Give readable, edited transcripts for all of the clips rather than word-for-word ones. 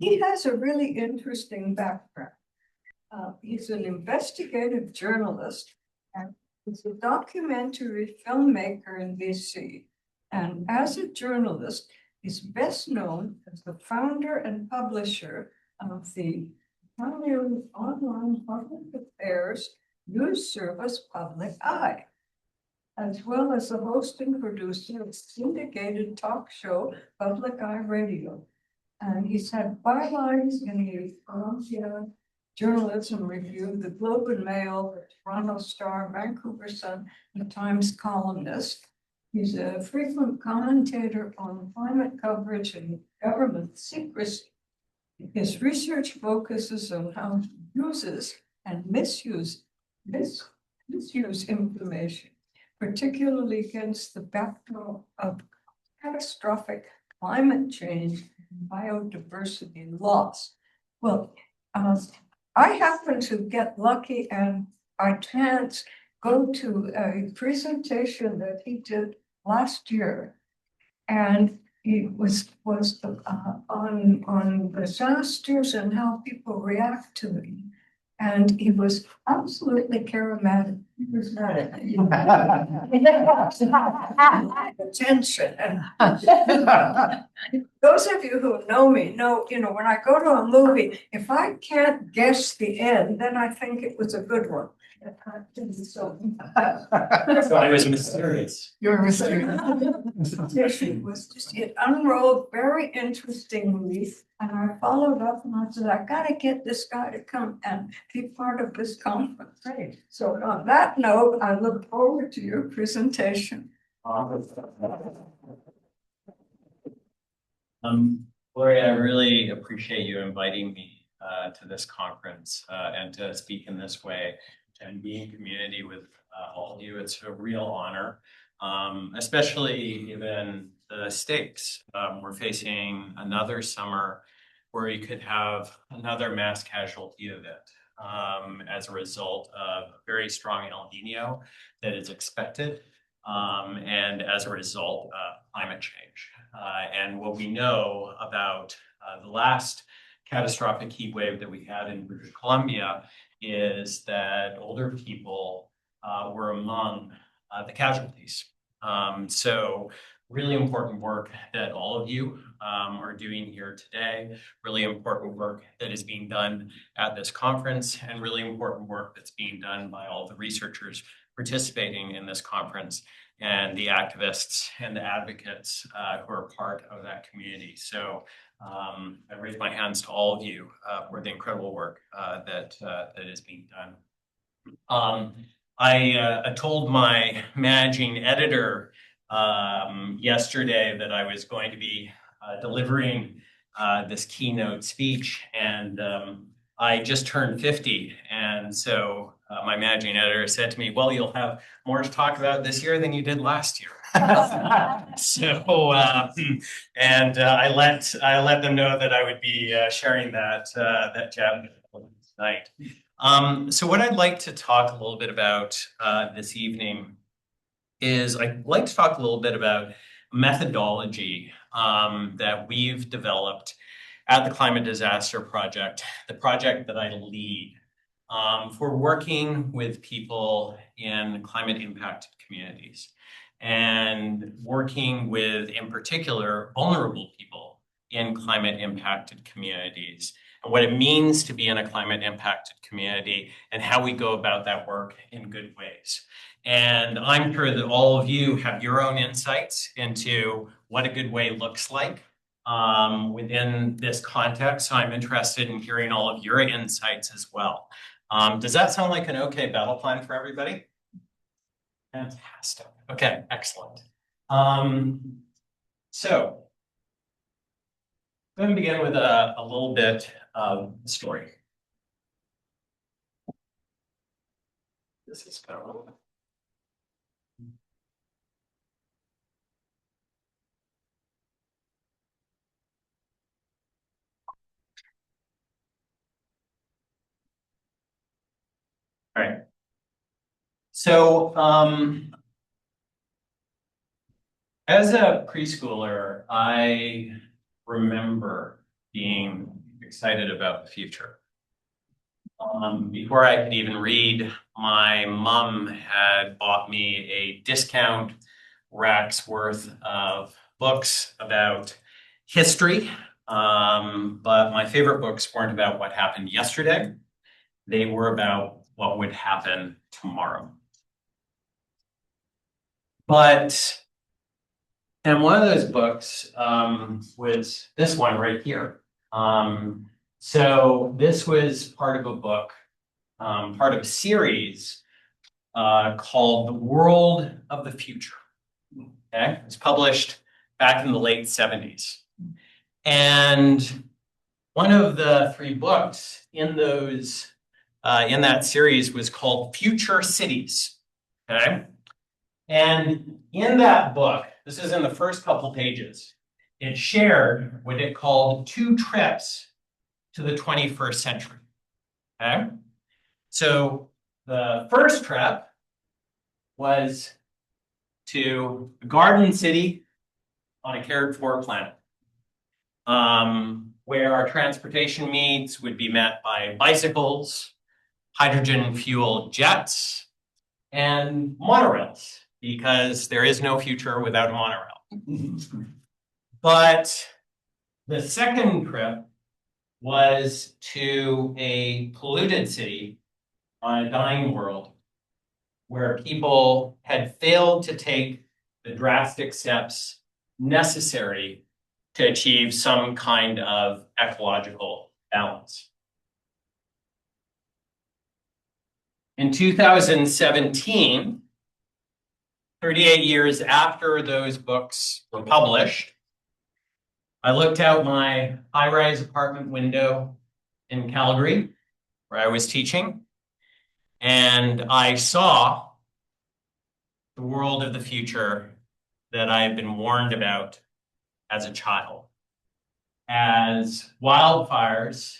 he has a really interesting background. He's an investigative journalist and he's a documentary filmmaker in BC. And as a journalist, he's best known as the founder and publisher of the pioneering online public affairs news service Public Eye, as well as the host and producer of syndicated talk show Public Eye Radio. And he's had bylines in the Columbia Journalism Review, the Globe and Mail, the Toronto Star, Vancouver Sun, the Times columnist. He's a frequent commentator on climate coverage and government secrecy. His research focuses on how uses and misuse information, particularly against the backdrop of catastrophic climate change and biodiversity loss. Well, I happen to get lucky and by chance go to a presentation that he did last year, and it was on disasters and how people react to them. And he was absolutely charismatic. Attention. And those of you who know me know, when I go to a movie, if I can't guess the end, then I think it was a good one. So I was mysterious. You're mysterious. It was just, it unrolled very interestingly. And I followed up and I said, I gotta get this guy to come and be part of this conference. Right. So on that note, I look forward to your presentation. Gloria, I really appreciate you inviting me to this conference and to speak in this way and be in community with all of you. It's a real honor, especially given the stakes. We're facing another summer where you could have another mass casualty event as a result of a very strong El Nino that is expected, and as a result of climate change. And what we know about the last catastrophic heat wave that we had in British Columbia is that older people were among the casualties. So really important work that all of you are doing here today, really important work that is being done at this conference, and really important work that's being done by all the researchers participating in this conference and the activists and the advocates who are part of that community. So I raise my hands to all of you for the incredible work that is being done. I told my managing editor yesterday that I was going to be delivering this keynote speech, and I just turned 50, and so my managing editor said to me, well, you'll have more to talk about this year than you did last year. So, and I let them know that I would be sharing that jab tonight. So what I'd like to talk a little bit about this evening is I'd like to talk a little bit about methodology that we've developed at the Climate Disaster Project, the project that I lead, for working with people in climate impacted communities and working with, in particular, vulnerable people in climate impacted communities and what it means to be in a climate impacted community and how we go about that work in good ways. And I'm sure that all of you have your own insights into what a good way looks like within this context. So I'm interested in hearing all of your insights as well. Does that sound like an okay battle plan for everybody? Fantastic. Okay, excellent. So I'm going to begin with a little bit of story. This is kind of all right. So as a preschooler, I remember being excited about the future. Before I could even read, my mom had bought me a discount rack's worth of books about history. But my favorite books weren't about what happened yesterday. They were about what would happen tomorrow. And one of those books was this one right here. So this was part of a book, part of a series called The World of the Future. Okay, it was published back in the late 70s. And one of the three books in that series was called Future Cities. Okay, and in that book, this is in the first couple pages, it shared what it called 2 trips to the 21st century. Okay, so the first trip was to a garden city on a cared-for planet, where our transportation needs would be met by bicycles, hydrogen-fueled jets, and monorails, because there is no future without a monorail. But the second trip was to a polluted city on a dying world where people had failed to take the drastic steps necessary to achieve some kind of ecological balance. In 2017, 38 years after those books were published, I looked out my high-rise apartment window in Calgary, where I was teaching, and I saw the world of the future that I had been warned about as a child. As wildfires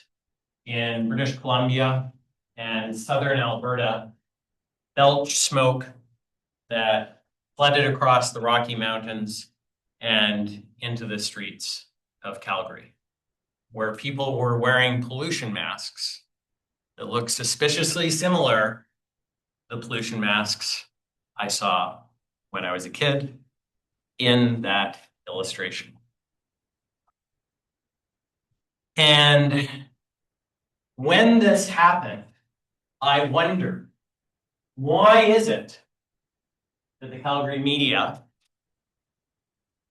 in British Columbia and southern Alberta belched smoke that flooded across the Rocky Mountains and into the streets of Calgary, where people were wearing pollution masks that looked suspiciously similar to the pollution masks I saw when I was a kid in that illustration. And when this happened, I wondered, why is it that the Calgary media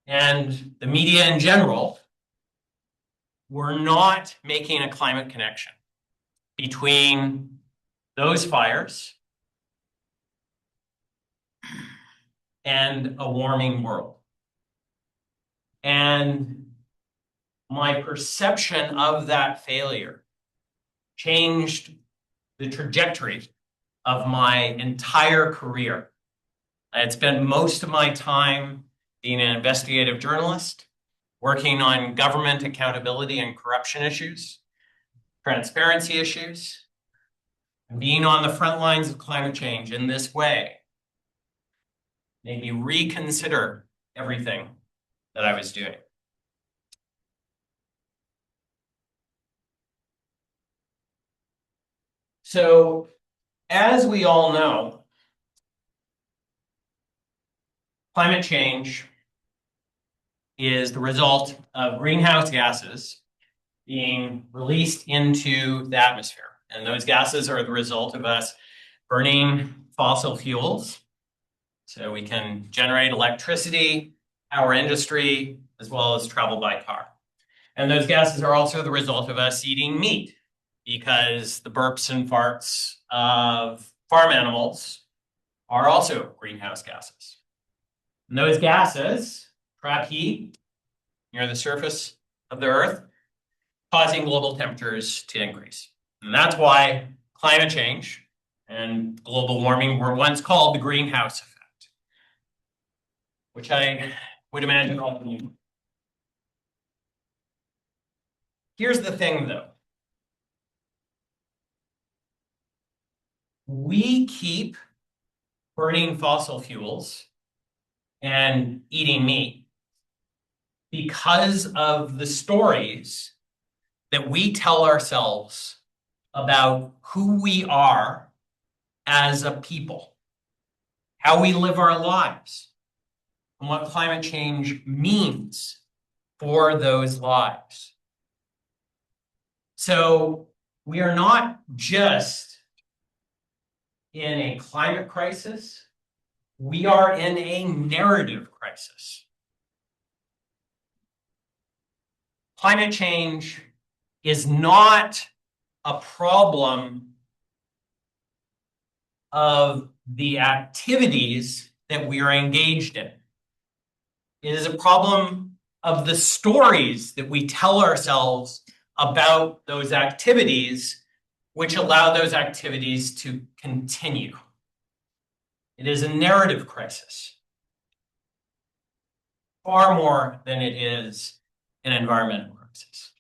and the media in general were not making a climate connection between those fires and a warming world? And my perception of that failure changed the trajectory of my entire career. I had spent most of my time being an investigative journalist, working on government accountability and corruption issues, transparency issues, and being on the front lines of climate change in this way made me reconsider everything that I was doing. So, as we all know, climate change is the result of greenhouse gases being released into the atmosphere. And those gases are the result of us burning fossil fuels so we can generate electricity, power industry, as well as travel by car. And those gases are also the result of us eating meat, because the burps and farts of farm animals are also greenhouse gases. And those gases trap heat near the surface of the Earth, causing global temperatures to increase. And that's why climate change and global warming were once called the greenhouse effect, which I would imagine all of you. Here's the thing, though. We keep burning fossil fuels and eating meat because of the stories that we tell ourselves about who we are as a people, how we live our lives, and what climate change means for those lives. So we are not just in a climate crisis, we are in a narrative crisis. Climate change is not a problem of the activities that we are engaged in. It is a problem of the stories that we tell ourselves about those activities, which allow those activities to continue. It is a narrative crisis, far more than it is an environmental crisis.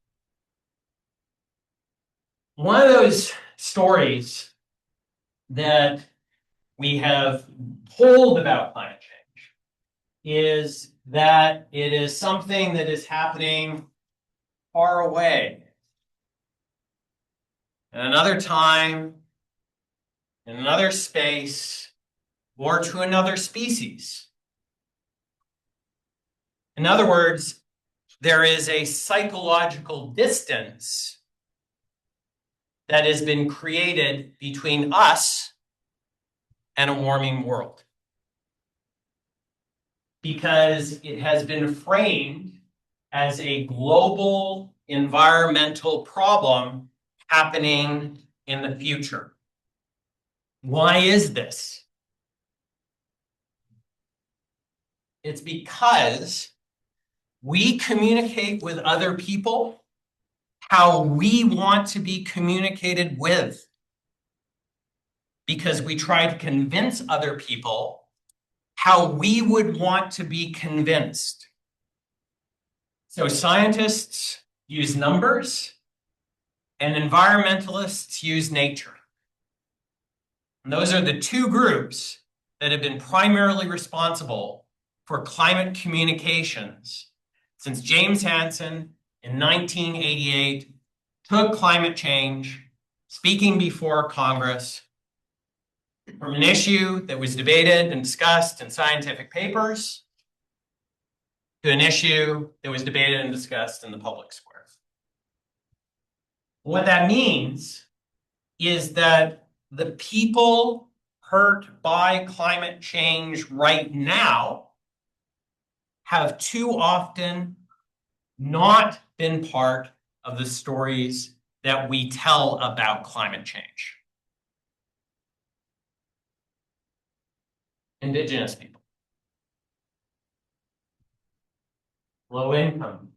One of those stories that we have told about climate change is that it is something that is happening far away, in another time, in another space, or to another species. In other words, there is a psychological distance that has been created between us and a warming world, because it has been framed as a global environmental problem happening in the future. Why is this? It's because we communicate with other people how we want to be communicated with, because we try to convince other people how we would want to be convinced. So scientists use numbers and environmentalists use nature. And those are the two groups that have been primarily responsible for climate communications since James Hansen in 1988 took climate change, speaking before Congress, from an issue that was debated and discussed in scientific papers to an issue that was debated and discussed in the public square. What that means is that the people hurt by climate change right now have too often not been part of the stories that we tell about climate change. Indigenous people, low income,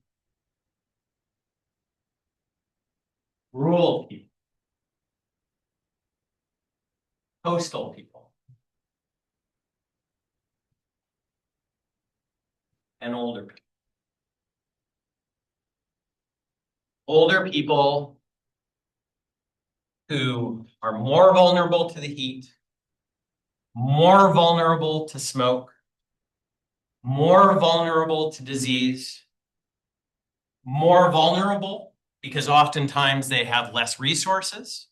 rural people, coastal people, and older people. Older people who are more vulnerable to the heat, more vulnerable to smoke, more vulnerable to disease, more vulnerable because oftentimes they have less resources,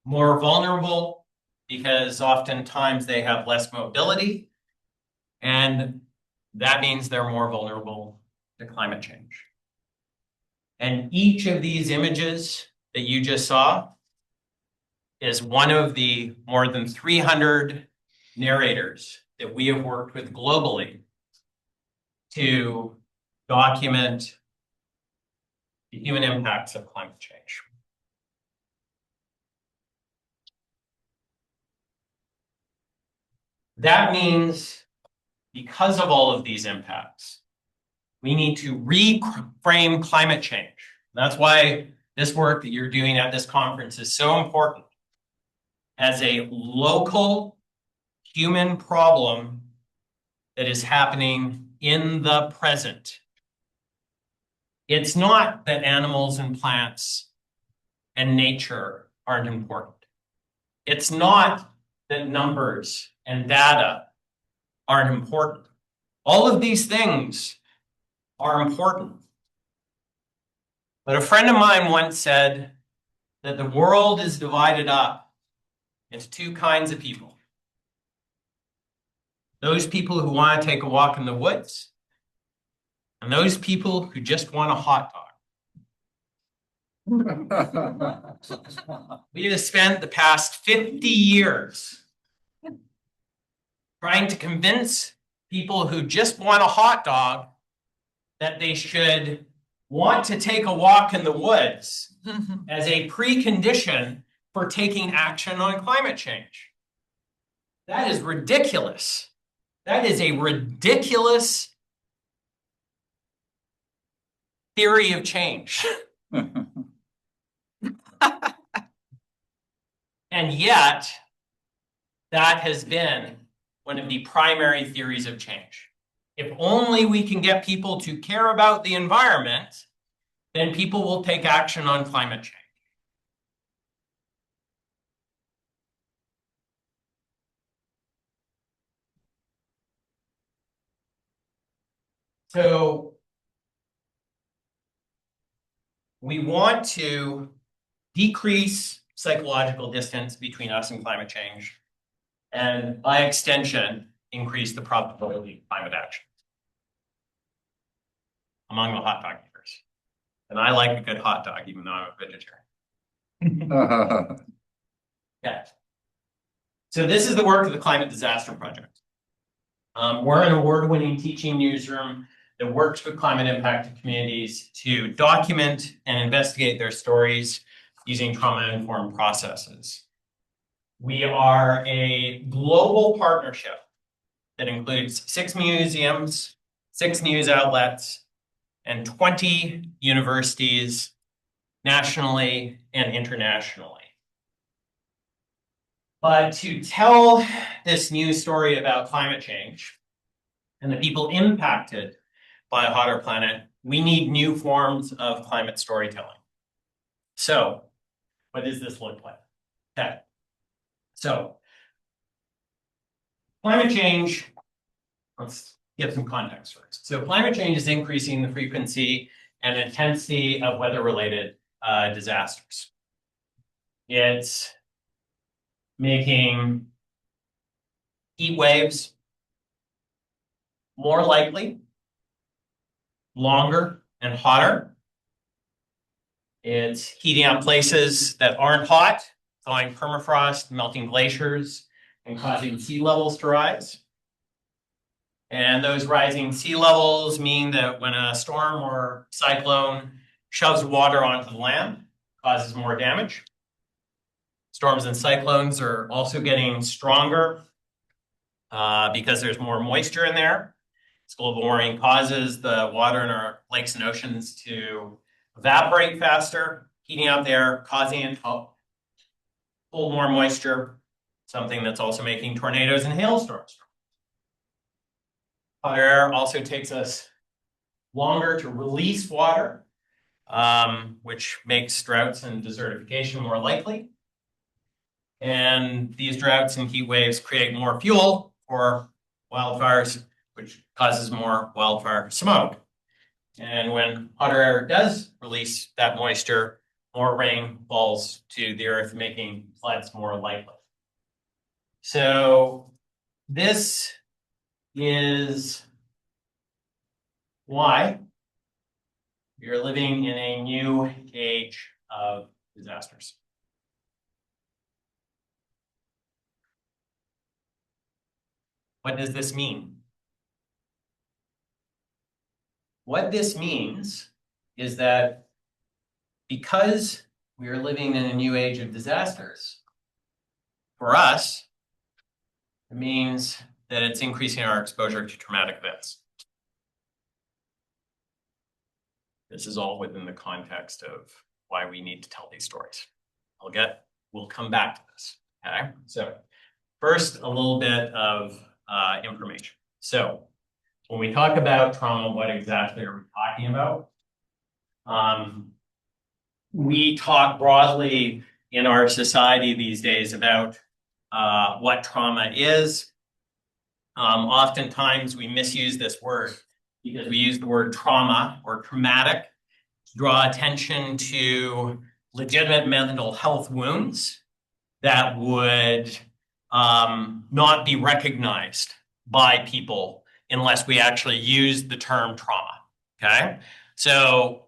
more vulnerable because oftentimes they have less mobility, and that means they're more vulnerable to climate change. And each of these images that you just saw is one of the more than 300 narrators that we have worked with globally to document the human impacts of climate change. That means because of all of these impacts, we need to reframe climate change. That's why this work that you're doing at this conference is so important as a local human problem that is happening in the present. It's not that animals and plants and nature aren't important. It's not that numbers and data aren't important. All of these things are important. But a friend of mine once said that the world is divided up into two kinds of people. Those people who want to take a walk in the woods, and those people who just want a hot dog. We have spent the past 50 years trying to convince people who just want a hot dog that they should want to take a walk in the woods as a precondition for taking action on climate change. That is ridiculous. That is a ridiculous theory of change. And yet, that has been one of the primary theories of change. If only we can get people to care about the environment, then people will take action on climate change. So we want to decrease psychological distance between us and climate change, and by extension, increase the probability of climate action among the hot dog eaters. And I like a good hot dog, even though I'm a vegetarian. Okay. So this is the work of the Climate Disaster Project. We're an award-winning teaching newsroom that works with climate impacted communities to document and investigate their stories using trauma-informed processes. We are a global partnership that includes 6 museums, 6 news outlets, and 20 universities nationally and internationally. But to tell this news story about climate change and the people impacted by a hotter planet, we need new forms of climate storytelling. So, what does this look like? Okay. So, climate change, let's get some context first. So, climate change is increasing the frequency and intensity of weather-related disasters. It's making heat waves more likely, longer, and hotter. It's heating up places that aren't hot, thawing permafrost, melting glaciers, and causing sea levels to rise. And those rising sea levels mean that when a storm or cyclone shoves water onto the land, it causes more damage. Storms and cyclones are also getting stronger because there's more moisture in there. As global warming causes the water in our lakes and oceans to evaporate faster, heating up the air, causing it to hold more moisture, something that's also making tornadoes and hailstorms. Hot air also takes us longer to release water, which makes droughts and desertification more likely. And these droughts and heat waves create more fuel for wildfires, which causes more wildfire smoke. And when hotter air does release that moisture, more rain falls to the earth, making floods more likely. So this is why we are living in a new age of disasters. What does this mean? What this means is that because we are living in a new age of disasters, for us, it means that it's increasing our exposure to traumatic events. This is all within the context of why we need to tell these stories. We'll come back to this, okay? So first, a little bit of information. So when we talk about trauma, what exactly are we talking about? We talk broadly in our society these days about what trauma is. Oftentimes we misuse this word because we use the word trauma or traumatic draw attention to legitimate mental health wounds that would not be recognized by people unless we actually use the term trauma. Okay. So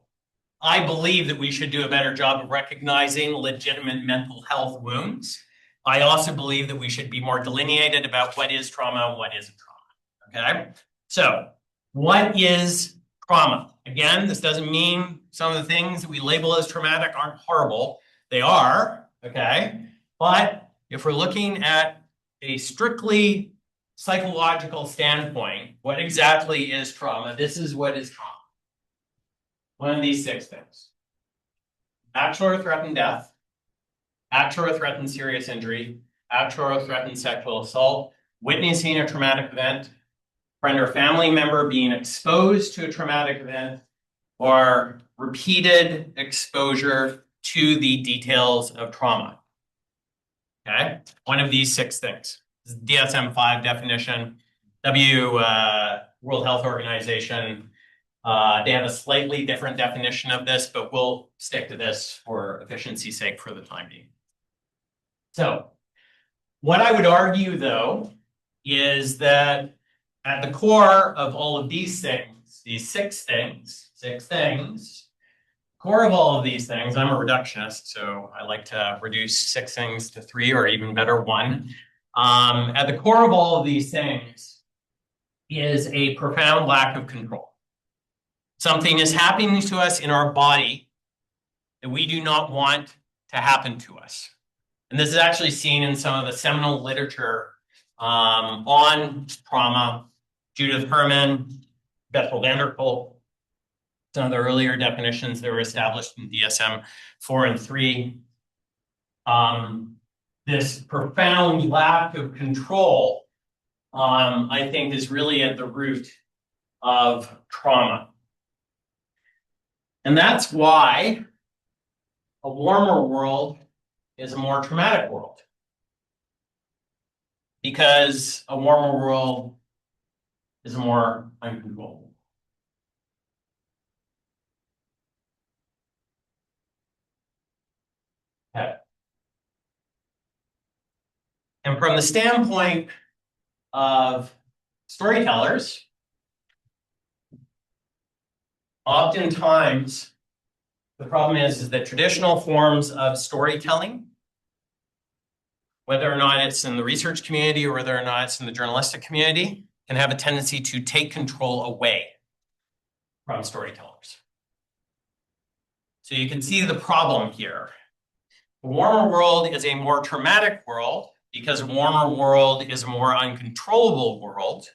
I believe that we should do a better job of recognizing legitimate mental health wounds. I also believe that we should be more delineated about what is trauma and what isn't trauma. Okay. So what is trauma? Again, this doesn't mean some of the things that we label as traumatic aren't horrible. They are. Okay. But if we're looking at a strictly psychological standpoint, what exactly is trauma? This is what is trauma. One of these 6 things: actual or threatened death, actual or threatened serious injury, actual or threatened sexual assault, witnessing a traumatic event, friend or family member being exposed to a traumatic event, or repeated exposure to the details of trauma. Okay, one of these 6 things. This is DSM-5 definition. World Health Organization, they have a slightly different definition of this, but we'll stick to this for efficiency's sake for the time being. So what I would argue, though, is that at the core of all of these things, these 6 things, core of all of these things, I'm a reductionist, so I like to reduce 6 things to 3 or even better 1. At the core of all of these things is a profound lack of control. Something is happening to us in our body that we do not want to happen to us. And this is actually seen in some of the seminal literature on trauma. Judith Herman, Bethel Vanderkolk, some of the earlier definitions that were established in DSM-4 and 3. This profound lack of control, I think, is really at the root of trauma. And that's why a warmer world is a more traumatic world. Because a warmer world is more uncontrollable. Okay. And from the standpoint of storytellers, oftentimes the problem is that traditional forms of storytelling, whether or not it's in the research community or whether or not it's in the journalistic community, can have a tendency to take control away from storytellers. So you can see the problem here. A warmer world is a more traumatic world because a warmer world is a more uncontrollable world.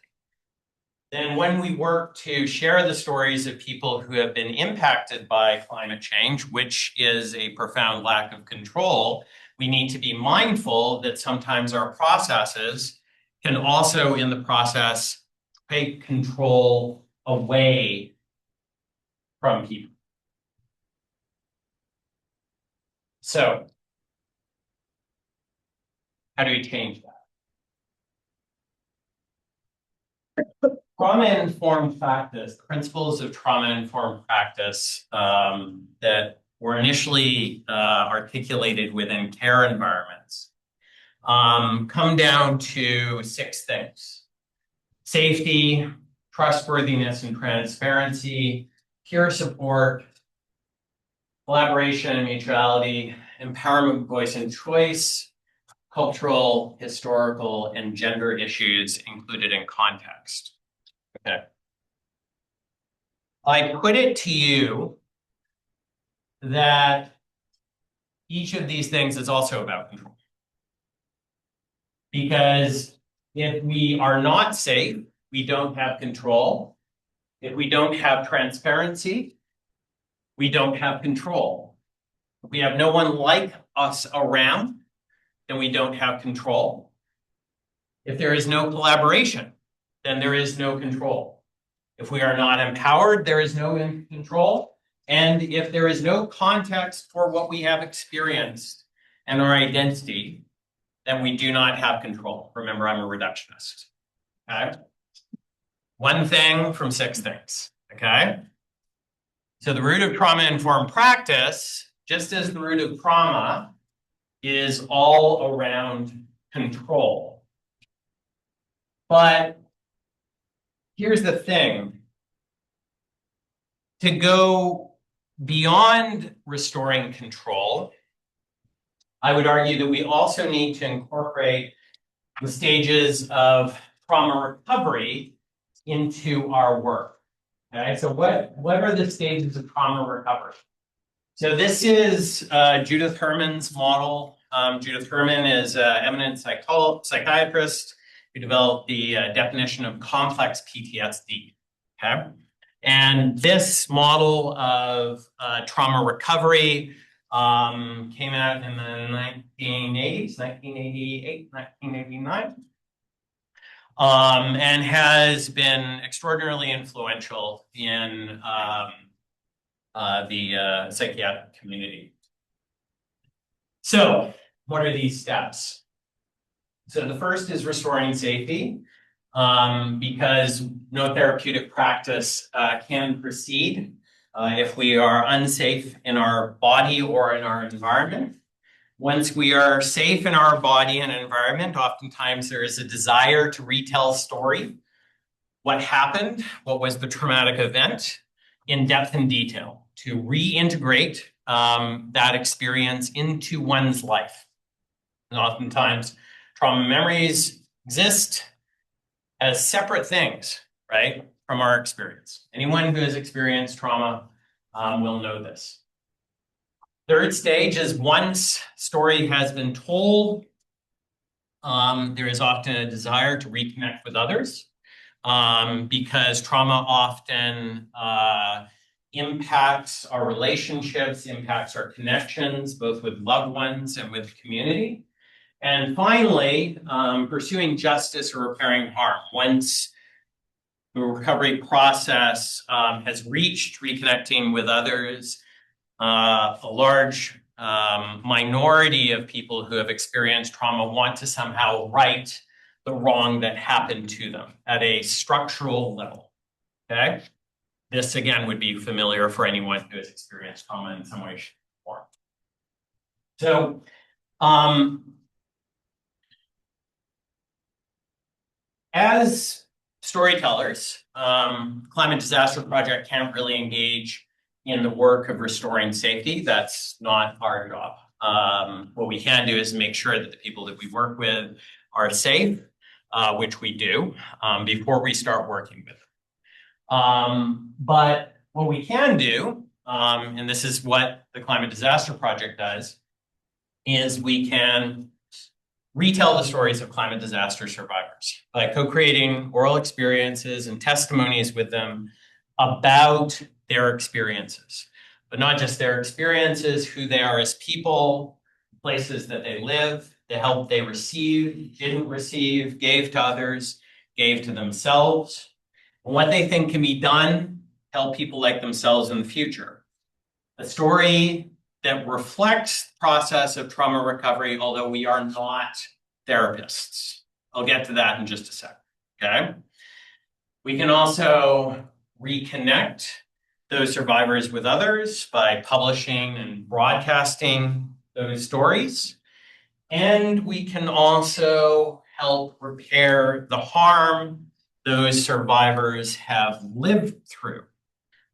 Then when we work to share the stories of people who have been impacted by climate change, which is a profound lack of control, we need to be mindful that sometimes our processes can also, in the process, take control away from people. So, how do we change that? Trauma-informed practice, the principles of trauma-informed practice that were initially articulated within care environments come down to 6 things: safety, trustworthiness and transparency, peer support, collaboration and mutuality, empowerment, voice and choice, cultural, historical, and gender issues included in context. Okay. I put it to you that each of these things is also about control. Because if we are not safe, we don't have control. If we don't have transparency, we don't have control. If we have no one like us around, then we don't have control. If there is no collaboration, then there is no control. If we are not empowered, there is no control. And if there is no context for what we have experienced and our identity, then we do not have control. Remember, I'm a reductionist. Okay? 1 thing from 6 things. Okay? So the root of trauma-informed practice, just as the root of trauma, is all around control. But here's the thing. To go beyond restoring control, I would argue that we also need to incorporate the stages of trauma recovery into our work. Okay, so what are the stages of trauma recovery? So this is Judith Herman's model. Judith Herman is an eminent psychiatrist who developed the definition of complex PTSD. Okay, and this model of trauma recovery came out in the 1980s, 1988, 1989. And has been extraordinarily influential in the psychiatric community. So, what are these steps? So the first is restoring safety, because no therapeutic practice can proceed if we are unsafe in our body or in our environment. Once we are safe in our body and environment, oftentimes there is a desire to retell story. What happened? What was the traumatic event? In depth and detail, to reintegrate that experience into one's life. And oftentimes, trauma memories exist as separate things, right, from our experience. Anyone who has experienced trauma will know this. Third stage is once story has been told, there is often a desire to reconnect with others, because trauma often impacts our relationships, impacts our connections, both with loved ones and with community. And finally, pursuing justice or repairing harm. Once the recovery process has reached reconnecting with others, a large minority of people who have experienced trauma want to somehow right the wrong that happened to them at a structural level. Okay? This again would be familiar for anyone who has experienced trauma in some way, shape, or form. So, as storytellers, Climate Disaster Project can't really engage in the work of restoring safety. That's not our job. What we can do is make sure that the people that we work with are safe, which we do, before we start working with them. But what we can do, and this is what the Climate Disaster Project does, is we can retell the stories of climate disaster survivors by co-creating oral experiences and testimonies with them about their experiences, but not just their experiences, who they are as people, places that they live, the help they received, didn't receive, gave to others, gave to themselves, and what they think can be done to help people like themselves in the future. A story that reflects the process of trauma recovery, although we are not therapists. I'll get to that in just a second, okay? We can also reconnect those survivors with others by publishing and broadcasting those stories. And we can also help repair the harm those survivors have lived through,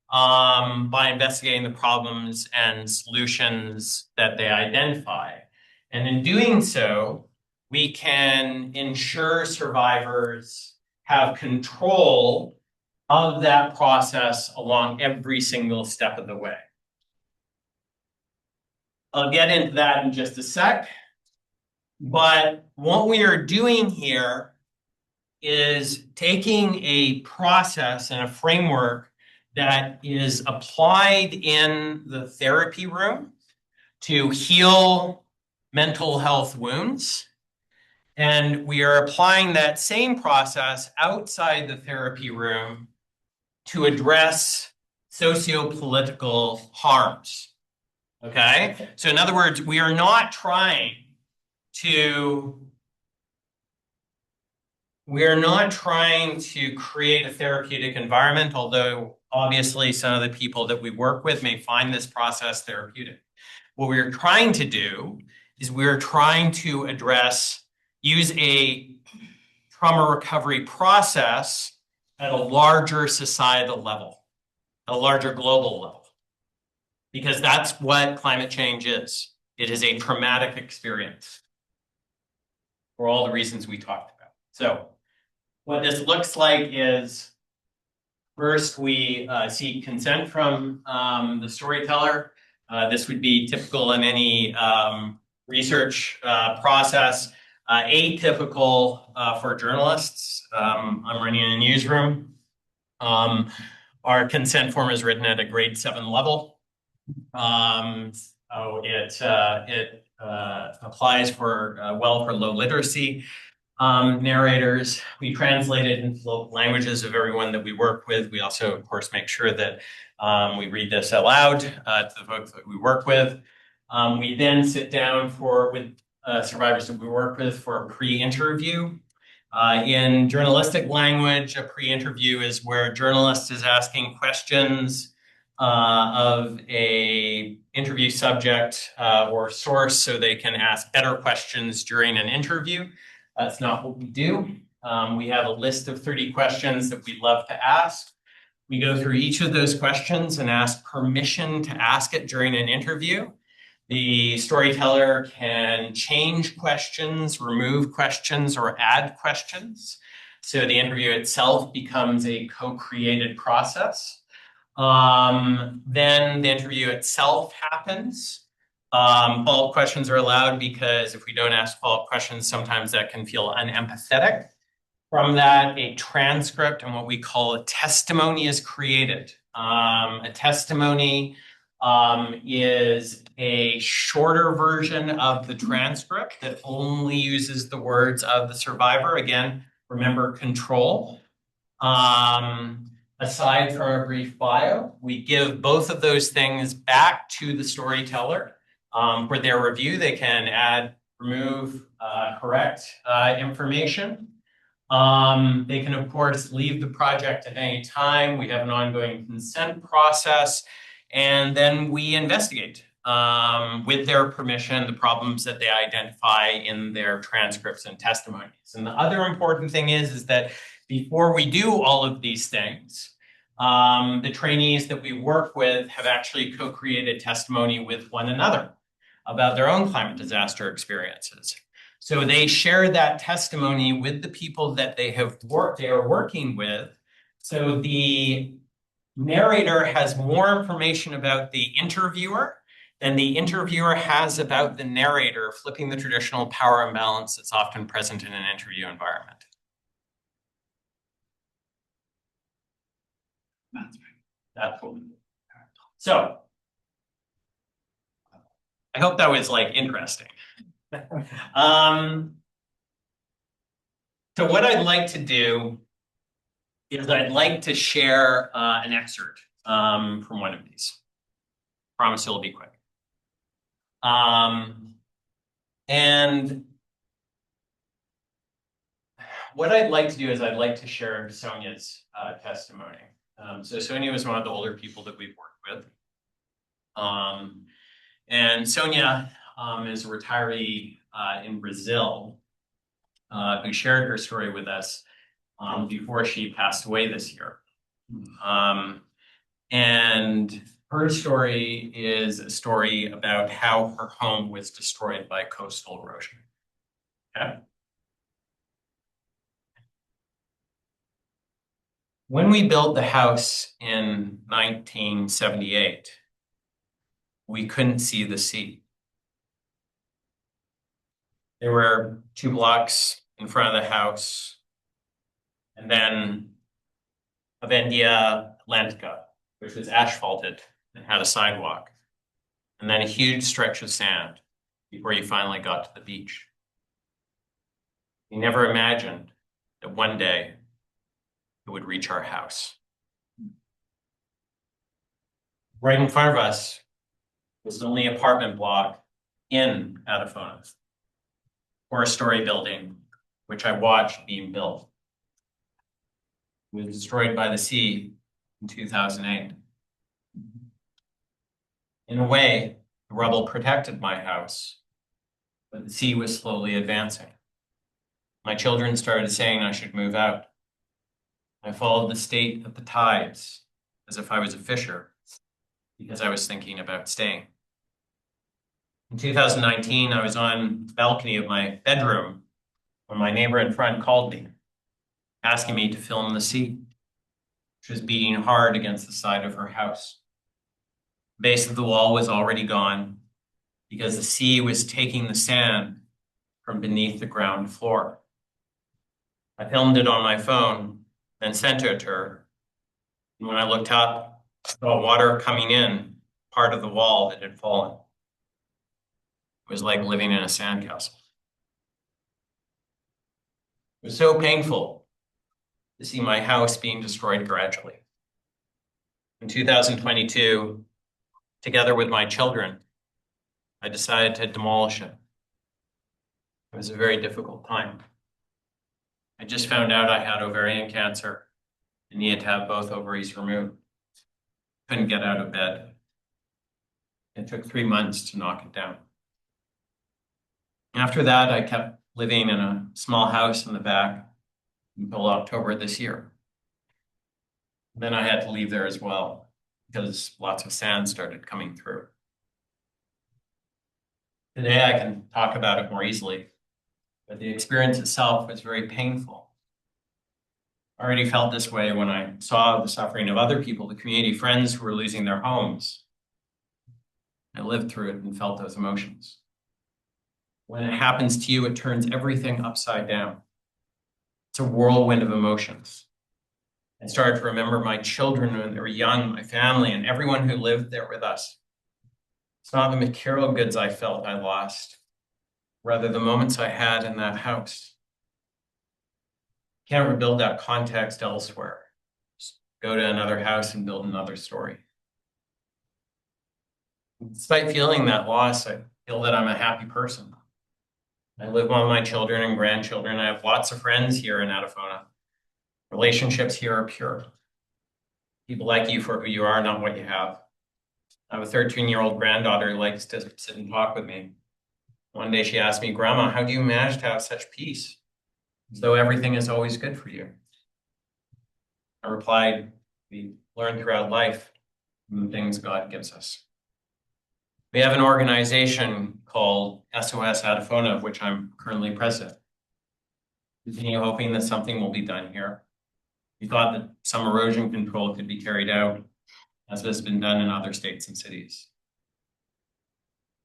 by investigating the problems and solutions that they identify. And in doing so, we can ensure survivors have control of that process along every single step of the way. I'll get into that in just a sec. But what we are doing here is taking a process and a framework that is applied in the therapy room to heal mental health wounds. And we are applying that same process outside the therapy room to address socio-political harms. Okay? So in other words, we are not trying to create a therapeutic environment, although obviously some of the people that we work with may find this process therapeutic. What we're trying to do is we're trying to use a trauma recovery process at a larger societal level, a larger global level, because that's what climate change is. It is a traumatic experience for all the reasons we talked about. So what this looks like is, first we seek consent from the storyteller. This would be typical in any research process. Atypical for journalists. I'm running in a newsroom. Our consent form is written at a grade 7 level. So it applies for well for low literacy narrators. We translate it into local languages of everyone that we work with. We also, of course, make sure that we read this out loud to the folks that we work with. We then sit down with survivors that we work with for a pre-interview. In journalistic language, a pre-interview is where a journalist is asking questions of a interview subject or source so they can ask better questions during an interview. That's not what we do. We have a list of 30 questions that we'd love to ask. We go through each of those questions and ask permission to ask it during an interview. The storyteller can change questions, remove questions, or add questions. So the interview itself becomes a co-created process. Then the interview itself happens. Follow-up questions are allowed because if we don't ask follow-up questions, sometimes that can feel unempathetic. From that, a transcript and what we call a testimony is created. A testimony is a shorter version of the transcript that only uses the words of the survivor. Again, remember control. Aside from a brief bio, we give both of those things back to the storyteller for their review. They can add, remove, correct information. They can, of course, leave the project at any time. We have an ongoing consent process, and then we investigate with their permission the problems that they identify in their transcripts and testimonies. And the other important thing is that before we do all of these things, the trainees that we work with have actually co-created testimony with one another about their own climate disaster experiences. So they share that testimony with the people that they are working with. So the narrator has more information about the interviewer than the interviewer has about the narrator, flipping the traditional power imbalance that's often present in an interview environment. That's right. That's cool. So I hope that was like interesting. So what I'd like to do is I'd like to share an excerpt from one of these. Promise it'll be quick. And what I'd like to do is I'd like to share Sonia's testimony. So Sonia was one of the older people that we've worked with. And Sonia is a retiree in Brazil who shared her story with us before she passed away this year. And her story is a story about how her home was destroyed by coastal erosion. Okay. When we built the house in 1978, we couldn't see the sea. There were 2 blocks in front of the house, and then Avenida Atlantica, which was asphalted and had a sidewalk, and then a huge stretch of sand before you finally got to the beach. We never imagined that one day it would reach our house. Right in front of us was the only apartment block in Atafona, 4-story building, which I watched being built. It was destroyed by the sea in 2008. In a way, the rubble protected my house, but the sea was slowly advancing. My children started saying I should move out. I followed the state of the tides as if I was a fisher because I was thinking about staying. In 2019, I was on the balcony of my bedroom when my neighbor in front called me, asking me to film the sea, which was beating hard against the side of her house. The base of the wall was already gone because the sea was taking the sand from beneath the ground floor. I filmed it on my phone, then sent it to her. And when I looked up, I saw water coming in, part of the wall that had fallen. It was like living in a sandcastle. It was so painful to see my house being destroyed gradually. In 2022, together with my children, I decided to demolish it. It was a very difficult time. I just found out I had ovarian cancer and needed to have both ovaries removed. Couldn't get out of bed. It took 3 months to knock it down. After that, I kept living in a small house in the back until October this year. Then I had to leave there as well because lots of sand started coming through. Today I can talk about it more easily, but the experience itself was very painful. I already felt this way when I saw the suffering of other people, the community friends who were losing their homes. I lived through it and felt those emotions. When it happens to you, it turns everything upside down. It's a whirlwind of emotions. I started to remember my children when they were young, my family, and everyone who lived there with us. It's not the material goods I felt I lost, rather the moments I had in that house. Can't rebuild that context elsewhere. Just go to another house and build another story. Despite feeling that loss, I feel that I'm a happy person. I live with my children and grandchildren. I have lots of friends here in Atafona. Relationships here are pure. People like you for who you are, not what you have. I have a 13-year-old granddaughter who likes to sit and talk with me. One day she asked me, "Grandma, how do you manage to have such peace as though everything is always good for you?" I replied, "We learn throughout life from the things God gives us." We have an organization called SOS Atafona, of which I'm currently president. Continue hoping that something will be done here. We thought that some erosion control could be carried out, as has been done in other states and cities.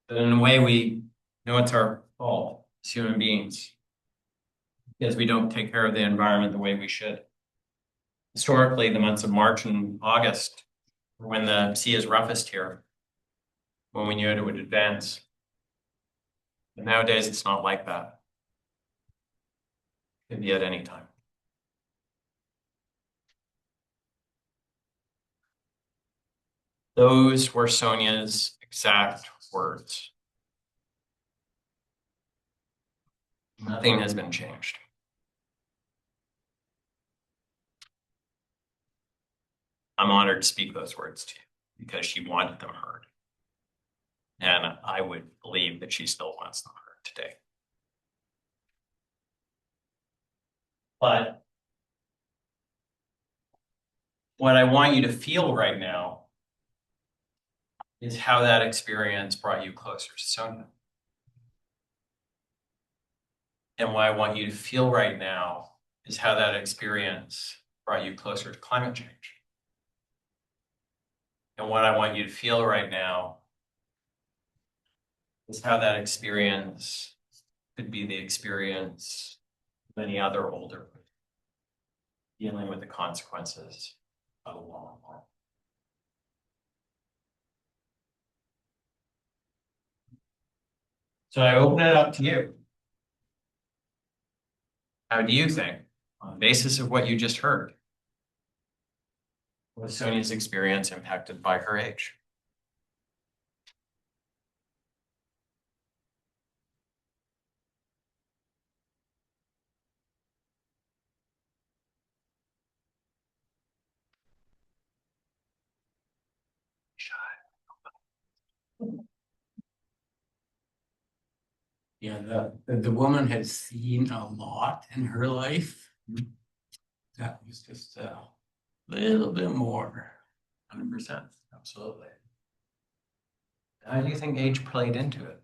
But in a way, we know it's our fault as human beings, because we don't take care of the environment the way we should. Historically, the months of March and August were when the sea is roughest here, when we knew it would advance. But nowadays, it's not like that. It can be at any time. Those were Sonia's exact words. Nothing has been changed. I'm honored to speak those words to you because she wanted them heard. And I would believe that she still wants them heard today. But what I want you to feel right now is how that experience brought you closer to Sonia. And what I want you to feel right now is how that experience brought you closer to climate change. And what I want you to feel right now is how that experience could be the experience of any other older person dealing with the consequences of a long haul. So I open it up to you. How do you think, on the basis of what you just heard, was Sonia's experience impacted by her age? Yeah, the woman had seen a lot in her life. That was just a little bit more. 100%, absolutely. How do you think age played into it?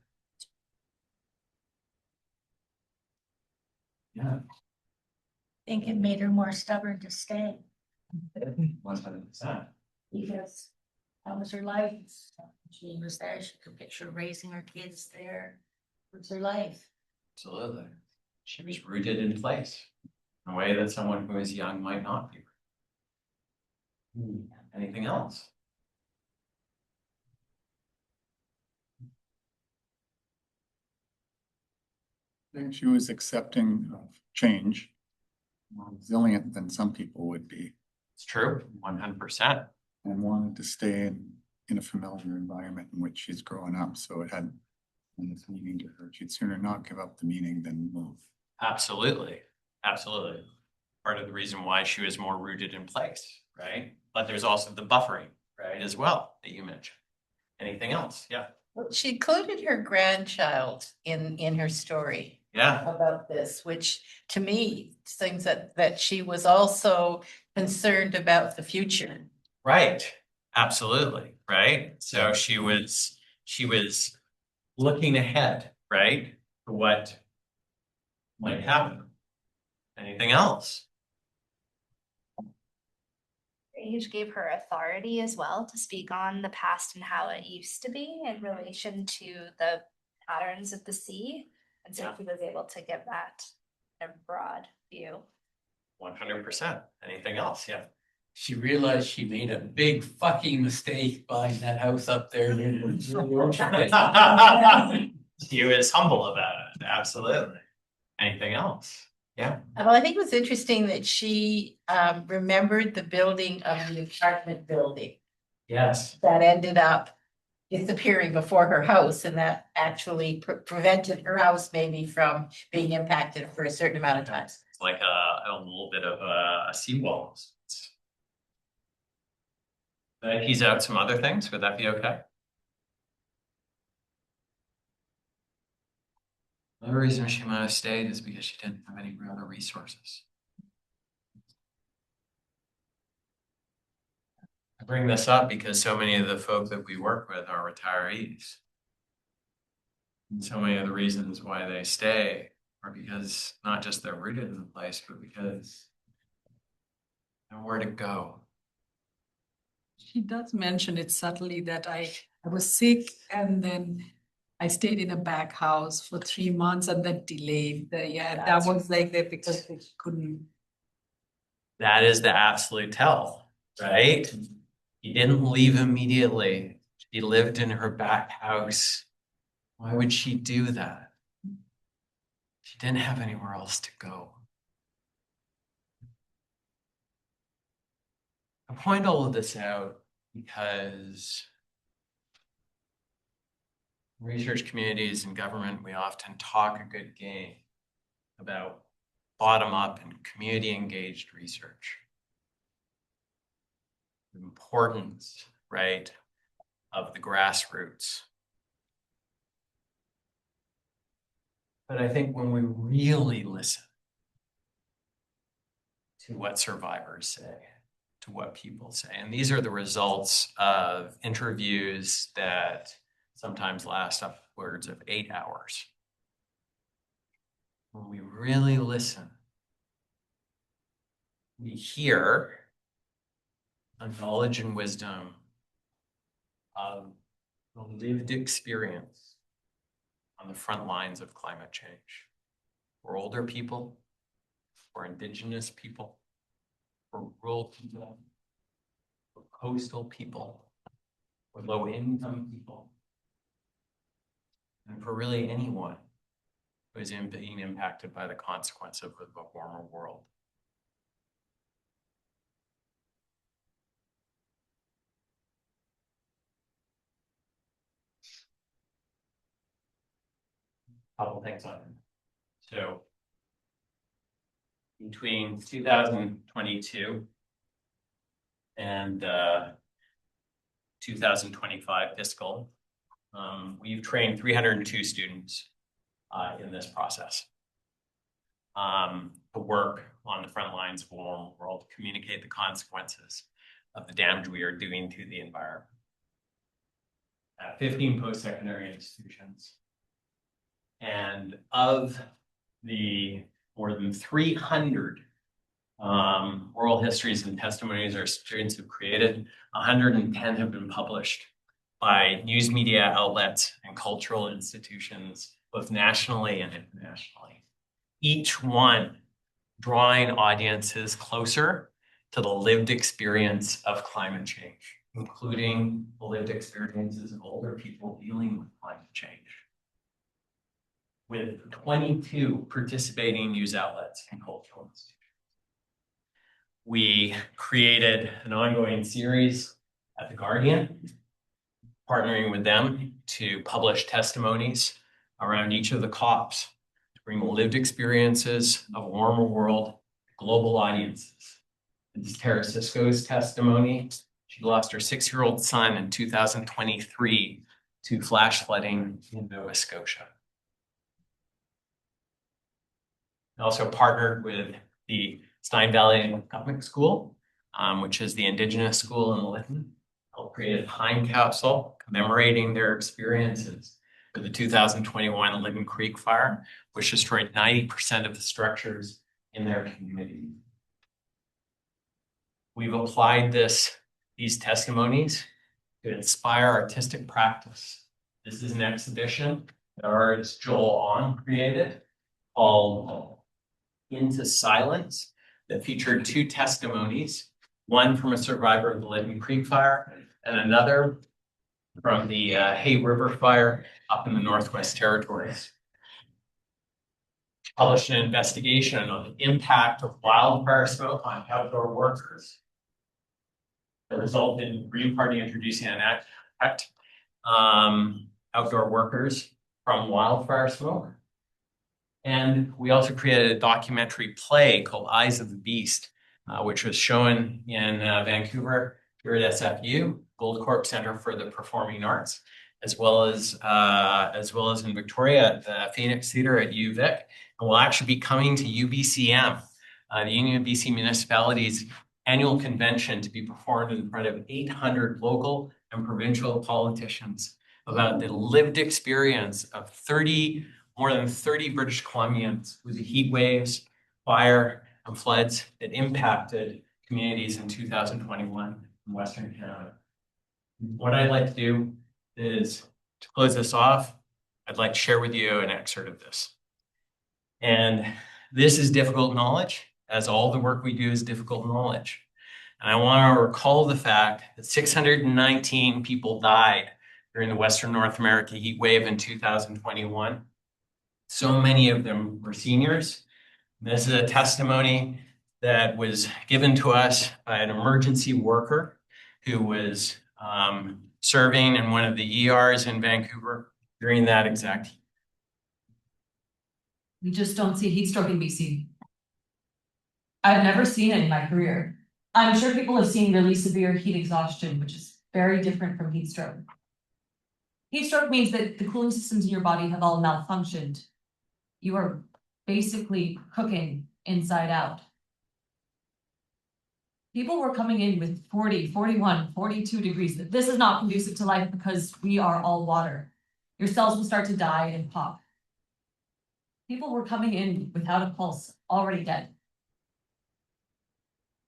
Yeah, I think it made her more stubborn to stay 100%. because that was her life. She was there. She could picture raising her kids there. It was her life. Absolutely. She was rooted in place in a way that someone who is young might not be. Anything else? I think she was accepting of change, more resilient than some people would be, It's true, 100%. and wanted to stay in a familiar environment in which she's growing up. So it had this meaning to her. She'd sooner not give up the meaning than move. Absolutely, absolutely. Part of the reason why she was more rooted in place, right? But there's also the buffering, right, as well, that you mentioned. Anything else? Yeah. Well, she included her grandchild in her story Yeah, about this, which to me seems that she was also concerned about the future. right. Absolutely, right? So she was looking ahead, right? To what might happen. Anything else? Age gave her authority as well to speak on the past and how it used to be in relation to the patterns of the sea. And so Yeah. he was able to give that a broad view. 100%. Anything else? Yeah. She realized she made a big fucking mistake buying that house up there. She was humble about it. Absolutely. Anything else? Yeah. Well, I think it was interesting that she remembered the building of the apartment building Yes. that ended up disappearing before her house, and that actually prevented her house maybe from being impacted for a certain amount of time. It's like a little bit of a seawall. He's out some other things. Would that be okay? The reason she might have stayed is because she didn't have any other resources. I bring this up because so many of the folk that we work with are retirees. And so many of the reasons why they stay are because not just they're rooted in the place, but because they know where to go. She does mention it subtly that I was sick and then I stayed in a back house for 3 months and then delayed that was like that because they couldn't. That is the absolute tell, right? He didn't leave immediately. She lived in her back house. Why would she do that? She didn't have anywhere else to go. I point all of this out because research communities and government, we often talk a good game about bottom-up and community-engaged research. The importance, right, of the grassroots. But I think when we really listen to what survivors say, to what people say, and these are the results of interviews that sometimes last upwards of 8 hours. When we really listen, we hear a knowledge and wisdom of the lived experience on the front lines of climate change. For older people, for Indigenous people, for rural people, for coastal people, for low-income people, and for really anyone who is being impacted by the consequence of a warmer world. Couple things on it. So between 2022 and 2025 fiscal. We've trained 302 students in this process to work on the front lines of war world, to communicate the consequences of the damage we are doing to the environment. At 15 post-secondary institutions. And of the more than 300 oral histories and testimonies our students have created, 110 have been published by news media outlets and cultural institutions, both nationally and internationally. Each one drawing audiences closer to the lived experience of climate change, including the lived experiences of older people dealing with climate change. With 22 participating news outlets and cultural institutions. We created an ongoing series at The Guardian, partnering with them to publish testimonies around each of the COPs to bring the lived experiences of a warmer world to global audiences. This is Tara Cisco's testimony. She lost her 6-year-old son in 2023 to flash flooding in Nova Scotia. I also partnered with the Stein Valley Economic School, which is the Indigenous school in Lytton. Helped create a time capsule commemorating their experiences with the 2021 Lytton Creek fire, which destroyed 90% of the structures in their community. We've applied these testimonies to inspire artistic practice. This is an exhibition that artist Joel On created called Into Silence, that featured 2 testimonies, one from a survivor of the Lytton Creek fire and another from the Hay River fire up in the Northwest Territories. Published an investigation on the impact of wildfire smoke on outdoor workers. The result in Green Party introducing an act outdoor workers from wildfire smoke. And we also created a documentary play called Eyes of the Beast, which was shown in Vancouver here at SFU, Goldcorp Center for the Performing Arts, as well as in Victoria at the Phoenix Theatre at UVic, and will actually be coming to UBCM, the Union of BC Municipalities annual convention, to be performed in front of 800 local and provincial politicians about the lived experience of more than 30 British Columbians with the heat waves, fire, and floods that impacted communities in 2021 in Western Canada. What I'd like to do is, to close this off, I'd like to share with you an excerpt of this. And this is difficult knowledge, as all the work we do is difficult knowledge. And I want to recall the fact that 619 people died during the Western North America heat wave in 2021. So many of them were seniors. This is a testimony that was given to us by an emergency worker who was serving in one of the ERs in Vancouver during that exact heat. We just don't see heat stroke in BC. I've never seen it in my career. I'm sure people have seen really severe heat exhaustion, which is very different from heat stroke. Heat stroke means that the cooling systems in your body have all malfunctioned. You are basically cooking inside out. People were coming in with 40, 41, 42 degrees. This is not conducive to life because we are all water. Your cells will start to die and pop. People were coming in without a pulse, already dead.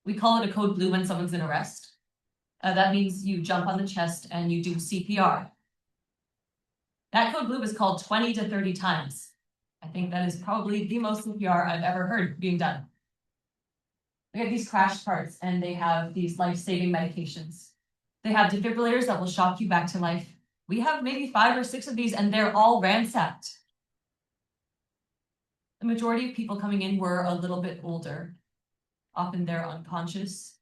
We call it a code blue when someone's in arrest. That means you jump on the chest and you do CPR. That code blue is called 20 to 30 times. I think that is probably the most CPR I've ever heard being done. We have these crash carts and they have these life-saving medications. They have defibrillators that will shock you back to life. We have maybe 5 or 6 of these and they're all ransacked. The majority of people coming in were a little bit older. Often they're unconscious.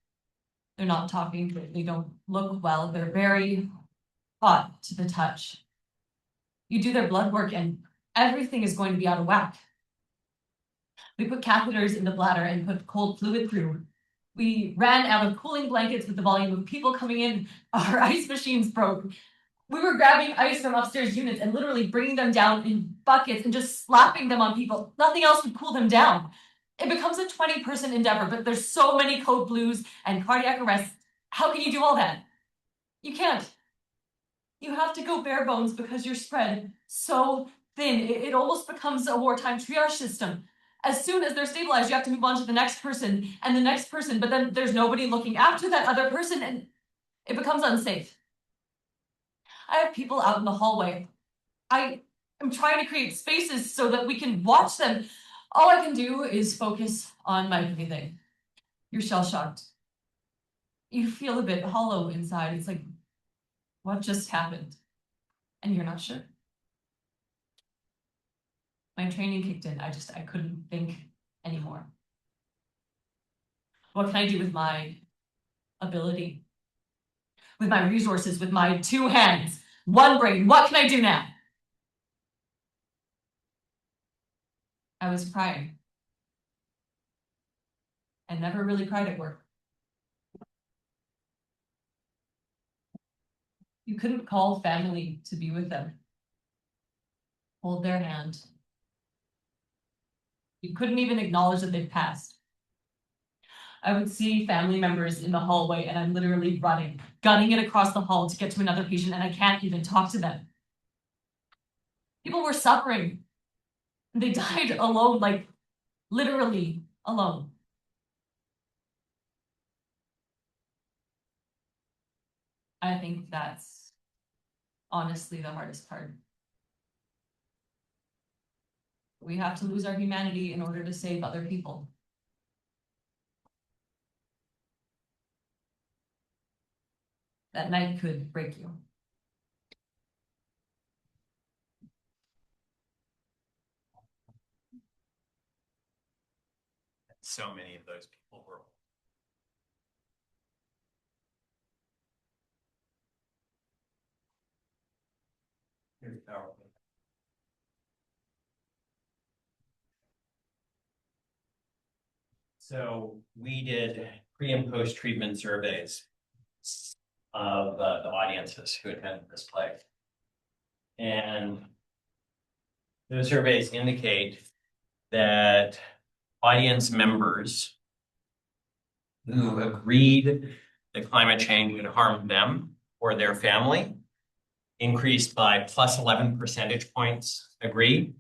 They're not talking, they don't look well. They're very hot to the touch. You do their blood work and everything is going to be out of whack. We put catheters in the bladder and put cold fluid through. We ran out of cooling blankets with the volume of people coming in. Our ice machines broke. We were grabbing ice from upstairs units and literally bringing them down in buckets and just slapping them on people. Nothing else would cool them down. It becomes a 20-person endeavor, but there's so many code blues and cardiac arrests. How can you do all that? You can't. You have to go bare bones because you're spread so thin. It almost becomes a wartime triage system. As soon as they're stabilized, you have to move on to the next person and the next person, but then there's nobody looking after that other person and it becomes unsafe. I have people out in the hallway. I am trying to create spaces so that we can watch them. All I can do is focus on my breathing. You're shell-shocked. You feel a bit hollow inside. It's like, what just happened? And you're not sure. My training kicked in. I couldn't think anymore. What can I do with my ability? With my resources, with my 2 hands, 1 brain? What can I do now? I was crying. I never really cried at work. You couldn't call family to be with them. Hold their hand. You couldn't even acknowledge that they've passed. I would see family members in the hallway and I'm literally running, gunning it across the hall to get to another patient and I can't even talk to them. People were suffering. They died alone, like literally alone. I think that's honestly the hardest part. We have to lose our humanity in order to save other people. That night could break you. So many of those people were. Very powerful. So we did pre and post treatment surveys of the audiences who attended this play. And those surveys indicate that audience members who agreed that climate change would harm them or their family increased by plus 11 percentage points agree,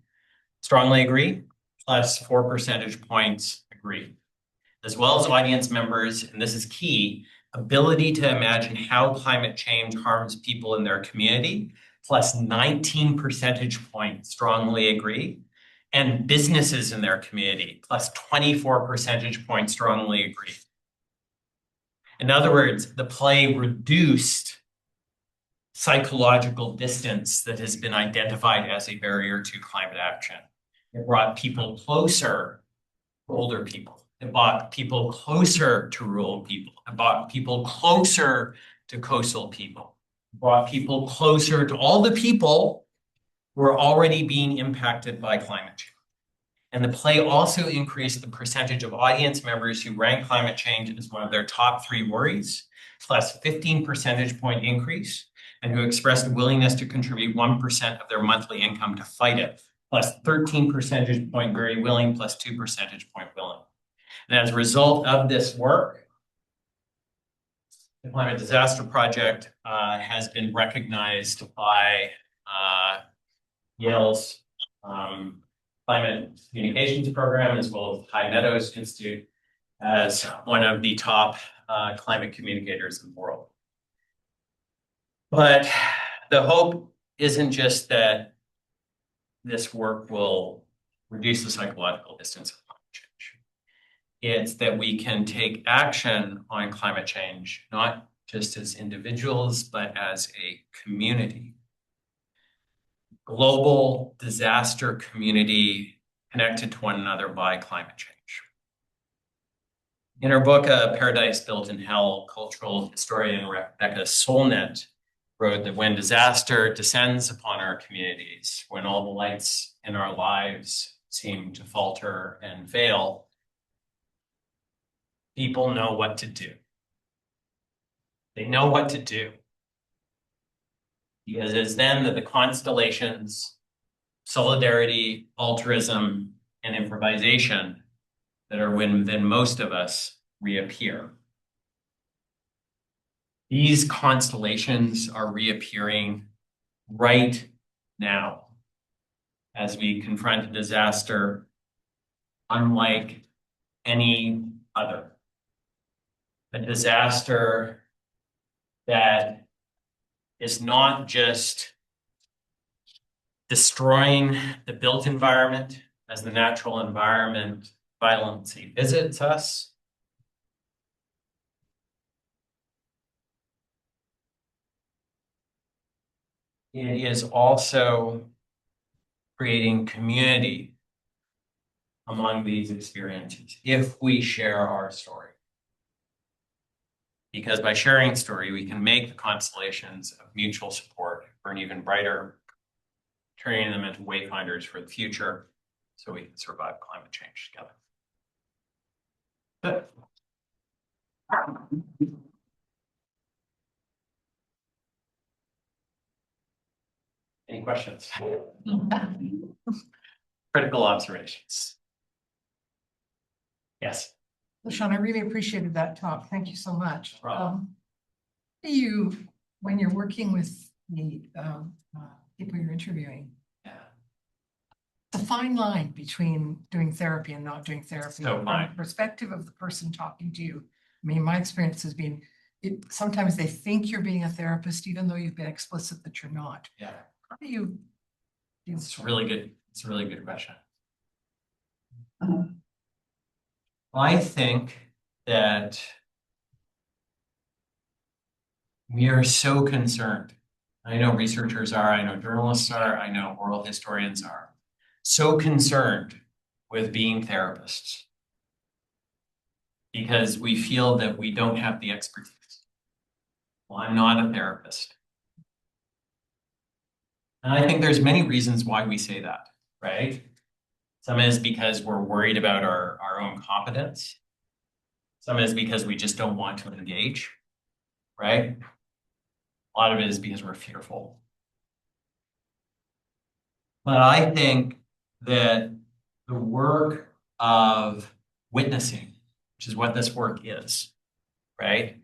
strongly agree, plus 4 percentage points agree. As well as audience members, and this is key, ability to imagine how climate change harms people in their community, plus 19 percentage points strongly agree, and businesses in their community, plus 24 percentage points strongly agree. In other words, the play reduced psychological distance that has been identified as a barrier to climate action. It brought people closer to older people. It brought people closer to rural people. It brought people closer to coastal people. It brought people closer to all the people who are already being impacted by climate change. And the play also increased the percentage of audience members who rank climate change as one of their top 3 worries, plus 15 percentage point increase, and who expressed a willingness to contribute 1% of their monthly income to fight it, plus 13 percentage point very willing, plus 2 percentage point willing. And as a result of this work, the Climate Disaster Project has been recognized by Yale's Climate Communications Program, as well as High Meadows Institute, as one of the top climate communicators in the world. But the hope isn't just that this work will reduce the psychological distance of climate change. It's that we can take action on climate change, not just as individuals, but as a community. Global disaster community connected to one another by climate change. In her book, A Paradise Built in Hell, cultural historian Rebecca Solnit wrote that when disaster descends upon our communities, when all the lights in our lives seem to falter and fail, people know what to do. They know what to do. Because it's then that the constellations, solidarity, altruism, and improvisation that are within most of us reappear. These constellations are reappearing right now as we confront a disaster unlike any other. A disaster that is not just destroying the built environment as the natural environment violently visits us. It is also creating community among these experiences if we share our story. Because by sharing story, we can make the constellations of mutual support for an even brighter, turning them into wayfinders for the future so we can survive climate change together. Good. Any questions? Critical observations. Yes. Well, Sean, I really appreciated that talk. Thank you so much. No problem. When you're working with the people you're interviewing, Yeah. the fine line between doing therapy and not doing therapy. So From fine. the perspective of the person talking to you. I mean, my experience has been, sometimes they think you're being a therapist, even though you've been explicit that you're not. Yeah. How do you? It's really good. It's a really good question. I think that we are so concerned. I know researchers are, I know journalists are, I know oral historians are so concerned with being therapists because we feel that we don't have the expertise. Well, I'm not a therapist. And I think there's many reasons why we say that, right? Some is because we're worried about our own competence. Some is because we just don't want to engage, right? A lot of it is because we're fearful. But I think that the work of witnessing, which is what this work is, right?